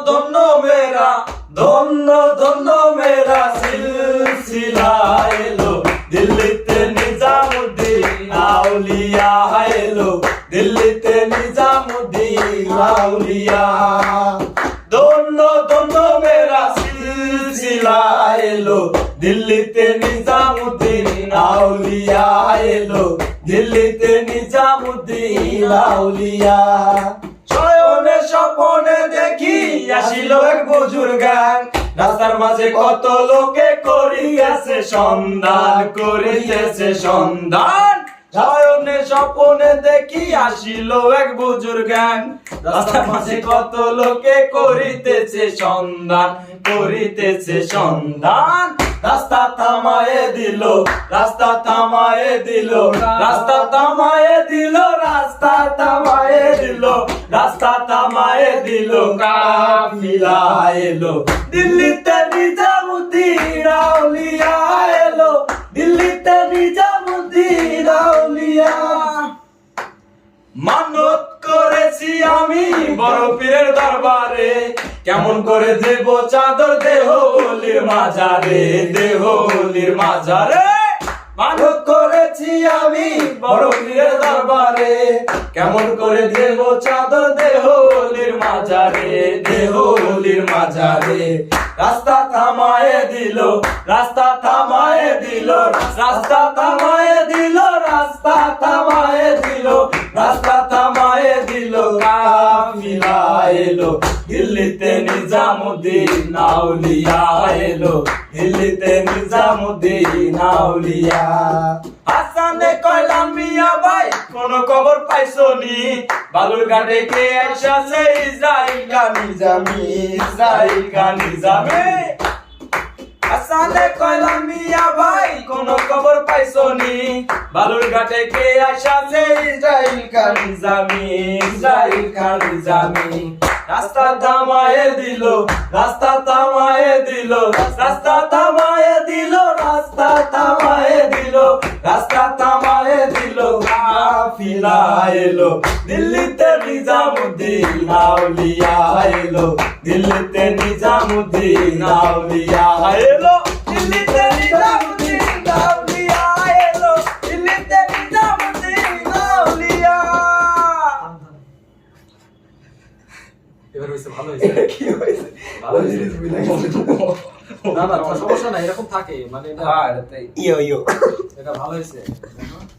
ধন্য মেরা, ধন্য ধন্য মেরা সিলসিলা এলো দিল্লিতে নিজামুদ্দিন আউলিয়া এলো দিল্লিতে নিজামুদ্দিন আউলিয়া। ধন্য ধন্য মেরা সিলসিলা এলো দিল্লিতে নিজামুদ্দিন আউলিয়া এলো দিল্লিতে নিজামুদ্দিন আউলিয়া। শয়নে স্বপনে দেখি আসিল এক বুজুর্গান, রাস্তার মাঝে কত লোকে করিয়াছে সন্ধান, করিতেছে সন্ধান। শয়নে স্বপনে দেখি আসিল এক বুজুর্গান, রাস্তার মাঝে কত লোকে করিতেছে সন্ধান, করিতেছে সন্ধান। রাস্তা থামায়ে দিল, রাস্তা থামায়ে দিল, রাস্তা থামায়ে দিল, রাস্তা থামায়ে দিল, রাস্তা থামায়ে দিল। কাফিলা এলো দিল্লিতে নিজামুদ্দিন আউলিয়া এলো দিল্লিতে নিজামুদ্দিন আউলিয়া। মানত করেছি আমি বড় পীরের দরবারে, কেমন করে দেব চাদর দেহ ওলির মাজারে, দেহ ওলির মাজারে। মানত করেছি আমি বড় পীরের দরবারে, কেমন করে দেব চাদর দেহ ওলির মাজারে, দেহ ওলির মাজারে। রাস্তা থামায়ে দিল, রাস্তা থামায়ে দিল, রাস্তা থামায়ে দিল, রাস্তা থামায়ে দিল, রাস্তা থামায়ে দিল। কাফিলা এলো দিল্লিতে নিজামুদ্দিন আউলিয়া এলো দিল্লিতে নিজামুদ্দিন আউলিয়া। হাসানে কইলা মিয়া ভাই কোন খবর পাইছো নি, বালুরঘাটে কে আইসাছে ইসরাইল গা নিজামি, ইসরাইল গা নিজামি। হাসানে কইলা মিয়া ভাই কোন খবর পাইছো নি, বালুরঘাটে কে আইসাছে ইসরাইল গা নিজামি, ইসরাইল গা নিজামি। রাস্তা থামায়ে দিল, রাস্তা থামায়ে দিল, রাস্তা থামায়ে দিল, রাস্তা থামায়ে দিল, রাস্তা থামায়ে দিল। কাফিলা এলো দিল্লিতে নিজামুদ্দিন আউলিয়া এলো দিল্লিতে নিজামুদ্দিন আউলিয়া এলো দিল্লিতে নিজামুদ্দিন আউলিয়া এলো দিল্লিতে নিজামুদ্দিন আউলিয়া। এবার হইছে, ভালো হইছে। কি হইছে? ভালো হইছে। না না সমস্যা নাই, এরকম থাকে মানে ইয়ো ইয়ো এটা ভালো হইছে।